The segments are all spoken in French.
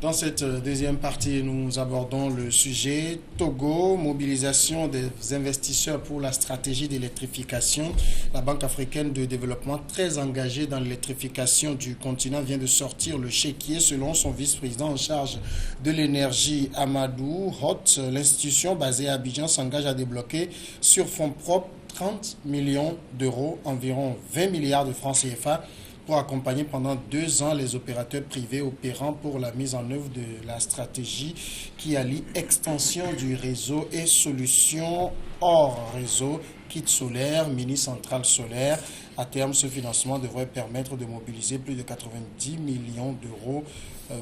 Dans cette deuxième partie, nous abordons le sujet Togo, mobilisation des investisseurs pour la stratégie d'électrification. La Banque africaine de développement, très engagée dans l'électrification du continent, vient de sortir le chéquier selon son vice-président en charge de l'énergie, Amadou Hott. L'institution basée à Abidjan s'engage à débloquer sur fonds propres 30 millions d'euros, environ 20 milliards de francs CFA, pour accompagner pendant 2 ans les opérateurs privés opérant pour la mise en œuvre de la stratégie qui allie extension du réseau et solutions hors réseau, kit solaire, mini-centrale solaire. À terme, ce financement devrait permettre de mobiliser plus de 90 millions d'euros,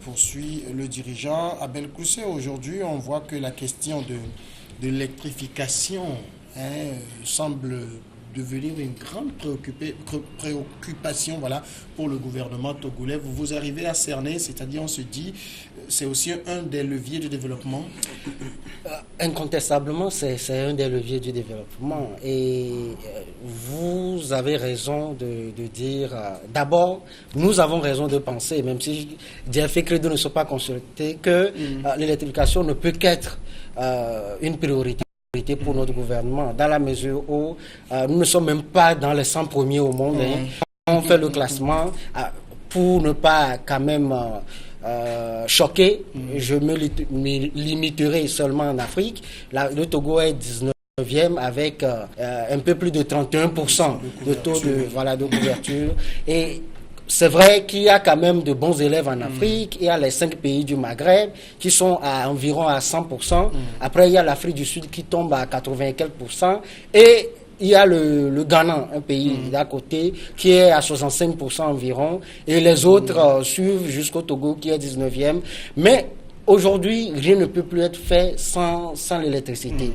poursuit le dirigeant Abel Koussé. Aujourd'hui, on voit que la question de l'électrification semble devenir une grande préoccupation, voilà, pour le gouvernement togolais. Vous arrivez à cerner, c'est-à-dire on se dit, c'est aussi un des leviers du développement. Incontestablement, c'est un des leviers du développement. Et vous avez raison de dire, d'abord, nous avons raison de penser, même si DF et Credo ne sont pas consultés, que l'électrification ne peut qu'être une priorité pour notre gouvernement, dans la mesure où nous ne sommes même pas dans les 100 premiers au monde. On fait le classement pour ne pas quand même choquer. Je me limiterai seulement en Afrique. Le Togo est 19e avec un peu plus de 31% de taux de couverture. Et c'est vrai qu'il y a quand même de bons élèves en Afrique. Il y a les 5 pays du Maghreb qui sont à environ à 100%. Après, il y a l'Afrique du Sud qui tombe à 80 et quelques %. Et il y a le Ghana, un pays d'à côté, qui est à 65% environ. Et les autres suivent jusqu'au Togo qui est 19e. Mais aujourd'hui, rien ne peut plus être fait sans l'électricité.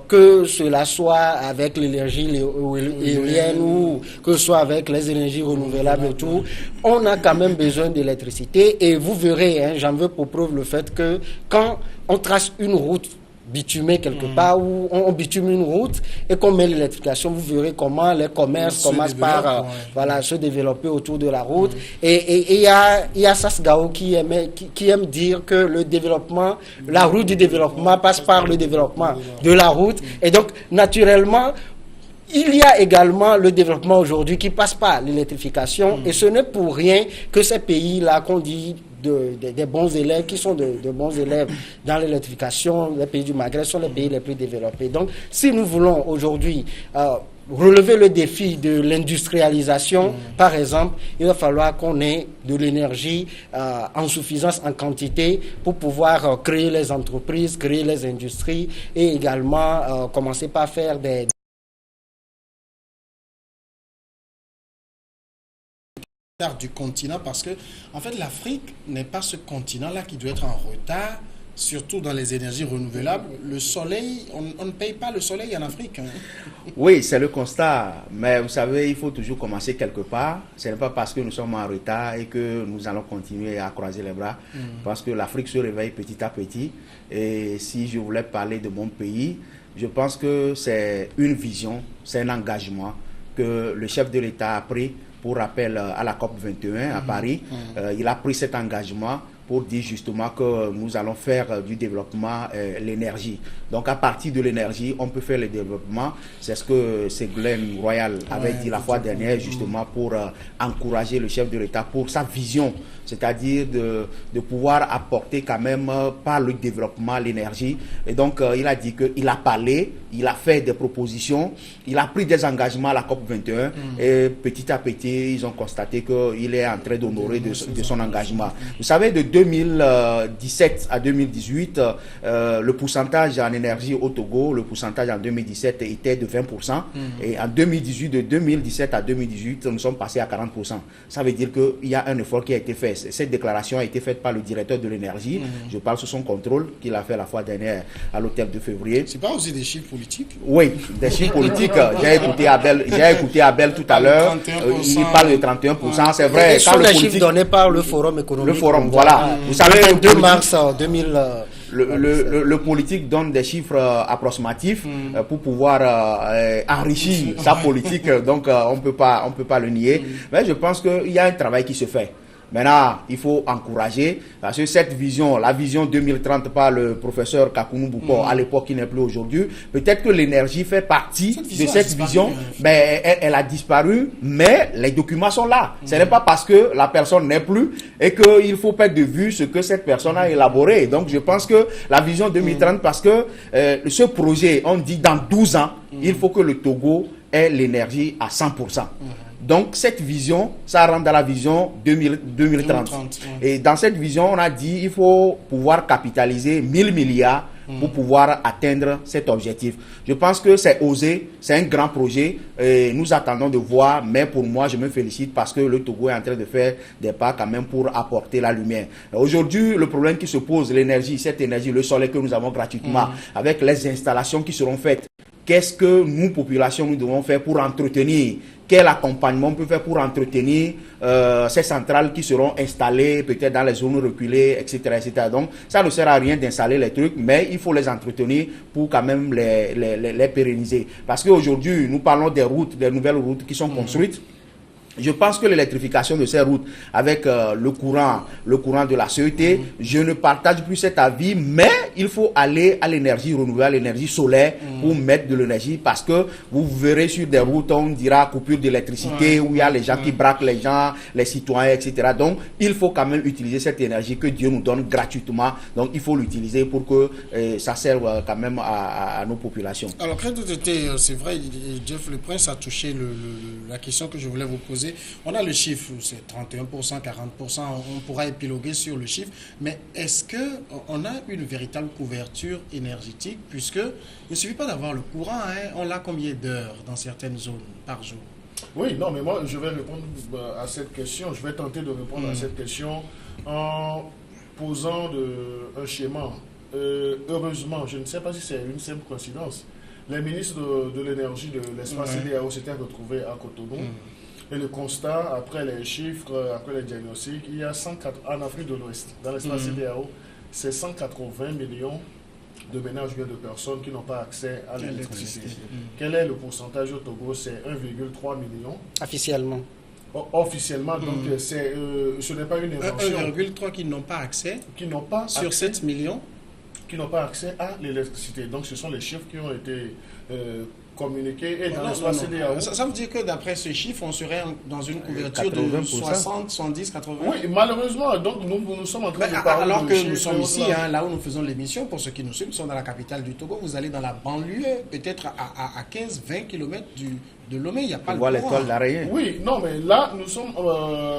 Que cela soit avec l'énergie éolienne ou que ce soit avec les énergies renouvelables et tout, on a quand même besoin d'électricité. Et vous verrez, j'en veux pour preuve le fait que quand on trace une route bitumée quelque part, où on bitume une route et qu'on met l'électrification, vous verrez comment les commerces commencent par se développer autour de la route. Et il y a Sasgao qui aime dire que le développement, la route du développement passe par le développement de la route. Et donc, naturellement, il y a également le développement aujourd'hui qui passe par l'électrification. Et ce n'est pour rien que ces pays-là qu'on dit des bons élèves, qui sont de bons élèves dans l'électrification, les pays du Maghreb sont les pays les plus développés. Donc, si nous voulons aujourd'hui relever le défi de l'industrialisation, par exemple, il va falloir qu'on ait de l'énergie en suffisance, en quantité, pour pouvoir créer les entreprises, créer les industries et également commencer par faire des du continent, parce que en fait l'Afrique n'est pas ce continent-là qui doit être en retard, surtout dans les énergies renouvelables. Le soleil, on ne paye pas le soleil en Afrique. Oui, c'est le constat, mais vous savez, il faut toujours commencer quelque part. Ce n'est pas parce que nous sommes en retard et que nous allons continuer à croiser les bras, parce que l'Afrique se réveille petit à petit. Et si je voulais parler de mon pays, je pense que c'est une vision, c'est un engagement que le chef de l'État a pris. Pour rappel, à la COP 21 à Paris, il a pris cet engagement pour dire justement que nous allons faire du développement l'énergie. Donc à partir de l'énergie, on peut faire le développement. C'est ce que Ségolène Royal avait dit la fois dernière, justement pour encourager le chef de l'État pour sa vision, c'est-à-dire de pouvoir apporter quand même par le développement l'énergie. Et donc il a dit qu'il a parlé, il a fait des propositions, il a pris des engagements à la COP 21 et petit à petit, ils ont constaté qu'il est en train d'honorer de son engagement. Vous savez, de 2017 à 2018, le pourcentage en énergie au Togo, le pourcentage en 2017 était de 20%. Et en 2018, de 2017 à 2018, nous sommes passés à 40%. Ça veut dire qu'il y a un effort qui a été fait. Cette déclaration a été faite par le directeur de l'énergie. Je parle sous son contrôle, qu'il a fait la fois dernière à l'hôtel de février. C'est pas aussi des chiffres politiques? Oui, des chiffres politiques. J'ai écouté Abel tout à l'heure. Il parle de 31%. C'est vrai. Ce sont les chiffres donnés par le Forum économique. Le Forum, voilà. Vous savez, le 2 mars 2000. Le politique donne des chiffres approximatifs pour pouvoir enrichir sa politique. Donc, on peut pas le nier. Mais je pense qu'il y a un travail qui se fait. Maintenant, il faut encourager, parce que cette vision, la vision 2030 par le professeur Kakounou Bouko, à l'époque qui n'est plus aujourd'hui, peut-être que l'énergie fait partie de cette vision, mais elle a disparu, mais les documents sont là. Ce n'est pas parce que la personne n'est plus et qu'il faut perdre de vue ce que cette personne a élaboré. Donc je pense que la vision 2030, parce que ce projet, on dit dans 12 ans, il faut que le Togo ait l'énergie à 100%. Donc, cette vision, ça rentre dans la vision 2030. Et dans cette vision, on a dit qu'il faut pouvoir capitaliser 1000 milliards pour pouvoir atteindre cet objectif. Je pense que c'est osé, c'est un grand projet. Et nous attendons de voir, mais pour moi, je me félicite parce que le Togo est en train de faire des pas quand même pour apporter la lumière. Aujourd'hui, le problème qui se pose, l'énergie, cette énergie, le soleil que nous avons gratuitement, avec les installations qui seront faites, qu'est-ce que nous, population, nous devons faire pour entretenir? Quel accompagnement on peut faire pour entretenir ces centrales qui seront installées peut-être dans les zones reculées, etc., etc. Donc, ça ne sert à rien d'installer les trucs, mais il faut les entretenir pour quand même les pérenniser. Parce qu'aujourd'hui, nous parlons des routes, des nouvelles routes qui sont construites. Je pense que l'électrification de ces routes avec le courant de la CET, je ne partage plus cet avis, mais il faut aller à l'énergie renouvelable, l'énergie solaire pour mettre de l'énergie parce que vous verrez sur des routes, on dira coupure d'électricité où il y a les gens qui braquent les gens, les citoyens, etc. Donc, il faut quand même utiliser cette énergie que Dieu nous donne gratuitement. Donc, il faut l'utiliser pour que ça serve quand même à nos populations. Alors, c'est vrai, Jeff Le Prince a touché la question que je voulais vous poser. On a le chiffre, c'est 31%, 40%, on pourra épiloguer sur le chiffre, mais est-ce qu'on a une véritable couverture énergétique, puisque il ne suffit pas d'avoir le courant, on l'a combien d'heures dans certaines zones par jour? Oui, non, mais moi je vais répondre à cette question, je vais tenter de répondre à cette question en posant un schéma. Heureusement, je ne sais pas si c'est une simple coïncidence, les ministres de l'énergie de l'espace CEDEAO s'étaient retrouvés à Cotonou. Et le constat, après les chiffres, après les diagnostics, il y a 104 en Afrique de l'Ouest, dans l'espace CEDEAO, c'est 180 millions de ménages ou de personnes qui n'ont pas accès à l'électricité. Quel est le pourcentage au Togo? C'est 1,3 million. Officiellement. Officiellement, donc ce n'est pas une invention. 1,3 qui n'ont pas accès sur 7 millions qui n'ont pas accès à l'électricité. Donc ce sont les chiffres qui ont été communiqués et dans l'espace CEDEAO. Ça veut dire que d'après ce chiffre, on serait dans une couverture de 60, 70, 80. Oui, malheureusement, donc nous sommes en train de parler. Alors que nous sommes ici, là où nous faisons l'émission, pour ceux qui nous suivent, nous sommes dans la capitale du Togo. Vous allez dans la banlieue, peut-être à 15-20 km de Lomé, il n'y a pas le courant. L'étoile d'araignée. Oui, non, mais là, nous sommes,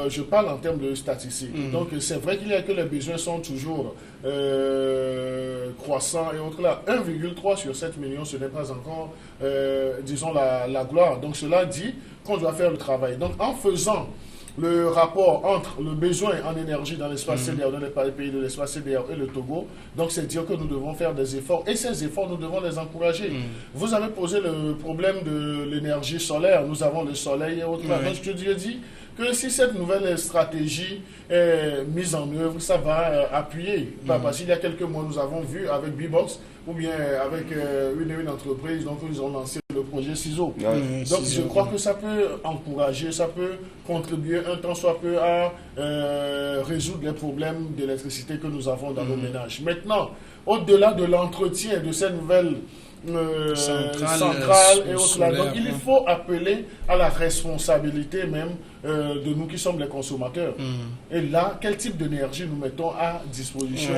je parle en termes de statistiques. Donc, c'est vrai qu'il y a que les besoins sont toujours croissants et autres là. 1,3 sur 7 millions, ce n'est pas encore, disons, la gloire. Donc, cela dit qu'on doit faire le travail. Donc, en faisant le rapport entre le besoin en énergie dans l'espace CEDEAO, dans les pays de l'espace CEDEAO et le Togo, donc c'est dire que nous devons faire des efforts et ces efforts, nous devons les encourager. Vous avez posé le problème de l'énergie solaire, nous avons le soleil et autres. Donc je dis que si cette nouvelle stratégie est mise en œuvre, ça va appuyer. Parce qu'il y a quelques mois, nous avons vu avec B-Box ou bien avec une entreprise, donc ils ont lancé le projet CISO. Donc je crois que ça peut encourager, ça peut contribuer un tant soit peu à résoudre les problèmes d'électricité que nous avons dans nos ménages. Maintenant, au-delà de l'entretien de ces nouvelles centrales et autres là, donc il faut appeler à la responsabilité même de nous qui sommes les consommateurs. Et là, quel type d'énergie nous mettons à disposition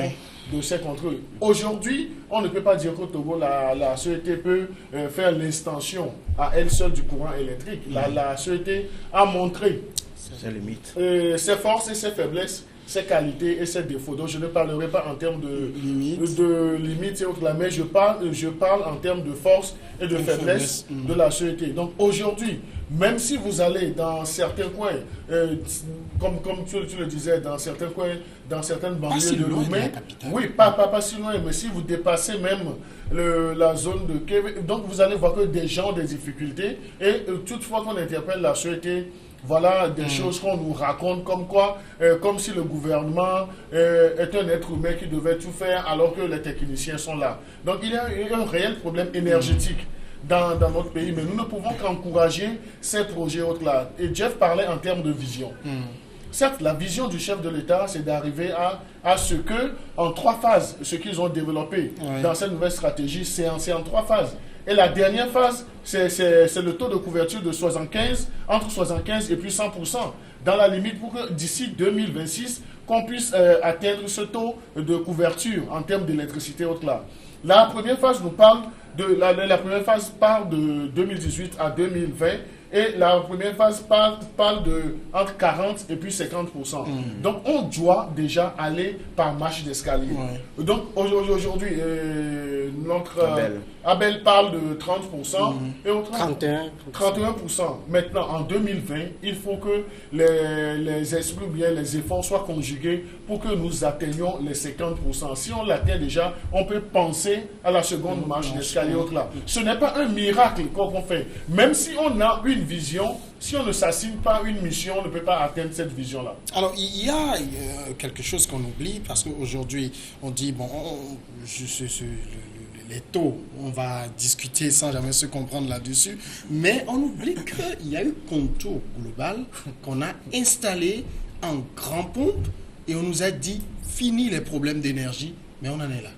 de ces contrôles? Aujourd'hui, on ne peut pas dire qu'au Togo, la CET peut faire l'extension à elle seule du courant électrique. La CET a montré ses forces et ses faiblesses, ses qualités et ses défauts. Donc je ne parlerai pas en termes de limites et autres là, mais je parle en termes de force et de faiblesse de la CET. Donc aujourd'hui, même si vous allez dans certains coins, comme tu le disais, dans certains coins, dans certaines banlieues de Lomé, oui, pas si loin, mais si vous dépassez même la zone de Québec, donc vous allez voir que des gens ont des difficultés et toutefois qu'on interpelle la CET, voilà des choses qu'on nous raconte comme quoi, comme si le gouvernement est un être humain qui devait tout faire alors que les techniciens sont là. Donc il y a un réel problème énergétique dans notre pays, mais nous ne pouvons qu'encourager ces projets autres là. Et Jeff parlait en termes de vision. certes, la vision du chef de l'État, c'est d'arriver à ce que, en 3 phases, ce qu'ils ont développé dans cette nouvelle stratégie, c'est en 3 phases. Et la dernière phase, c'est le taux de couverture de entre 75 et puis 100%, dans la limite pour que d'ici 2026, qu'on puisse atteindre ce taux de couverture en termes d'électricité haute là. La première phase nous parle la première phase part de 2018 à 2020 et la première phase parle de entre 40 et puis 50%. Donc on doit déjà aller par marche d'escalier. Donc aujourd'hui, notre Abel parle de 30% et autrement 31%. Maintenant, en 2020, il faut que les esprits ou bien les efforts soient conjugués pour que nous atteignions les 50%. Si on l'atteint déjà, on peut penser à la seconde marche d'escalier là. Ce n'est pas un miracle qu'on fait. Même si on a une vision, si on ne s'assigne pas une mission, on ne peut pas atteindre cette vision-là. Alors, il y a quelque chose qu'on oublie, parce qu'aujourd'hui, on dit, bon, les taux, on va discuter sans jamais se comprendre là-dessus, mais on oublie qu'il y a eu Contour Global qu'on a installé en grand pompe et on nous a dit, fini les problèmes d'énergie, mais on en est là.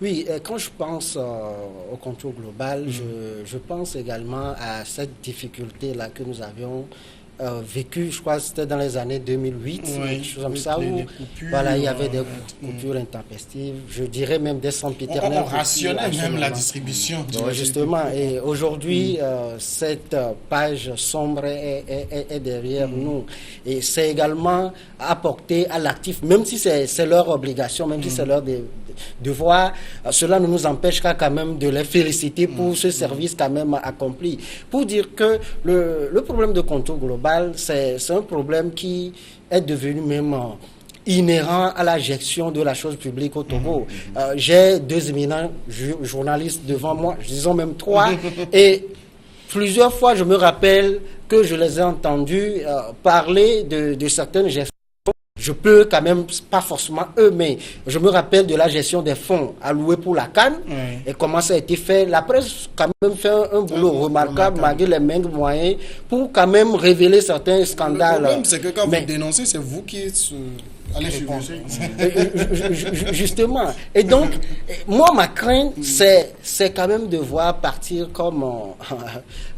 Oui, quand je pense au Contour Global, je pense également à cette difficulté-là que nous avions vécue, je crois que c'était dans les années 2008, quelque chose comme ça, où voilà, il y avait des coupures intempestives, je dirais même des sempiternelles. On rationnait même la distribution. Justement, et aujourd'hui, cette page sombre est derrière nous. Et c'est également apporter à l'actif, même si c'est leur obligation, même si c'est leur devoir, cela ne nous empêchera quand même de les féliciter pour ce service quand même accompli. Pour dire que le problème de Contour Global, c'est un problème qui est devenu même inhérent à la gestion de la chose publique au Togo. J'ai 2 éminents journalistes devant moi, disons même 3, et plusieurs fois je me rappelle que je les ai entendus parler de certaines gestions. Je peux quand même, pas forcément eux, mais je me rappelle de la gestion des fonds alloués pour la CAN et comment ça a été fait. La presse quand même fait un boulot remarquable malgré les mêmes moyens pour quand même révéler certains scandales. Le problème, c'est que quand vous dénoncez, c'est vous qui allez répondre. Justement. Et donc, moi, ma crainte, c'est quand même de voir partir comme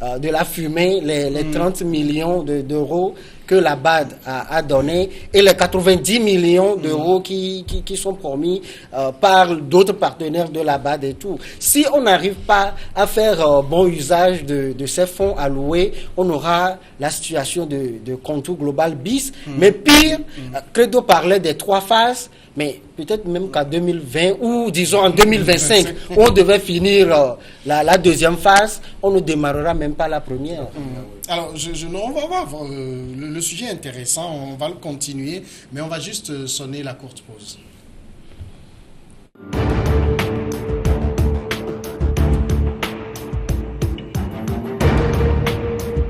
de la fumée les 30 millions d'euros que la BAD a donné et les 90 millions d'euros qui sont promis par d'autres partenaires de la BAD et tout. Si on n'arrive pas à faire bon usage de ces fonds alloués, on aura la situation de Contour Global bis. Mais pire, Credo parlait des 3 phases, mais peut-être même qu'en 2020 ou disons en 2025, où on devait finir la deuxième phase, on ne démarrera même pas la première. Alors, on va voir, le sujet est intéressant, on va le continuer, mais on va juste sonner la courte pause.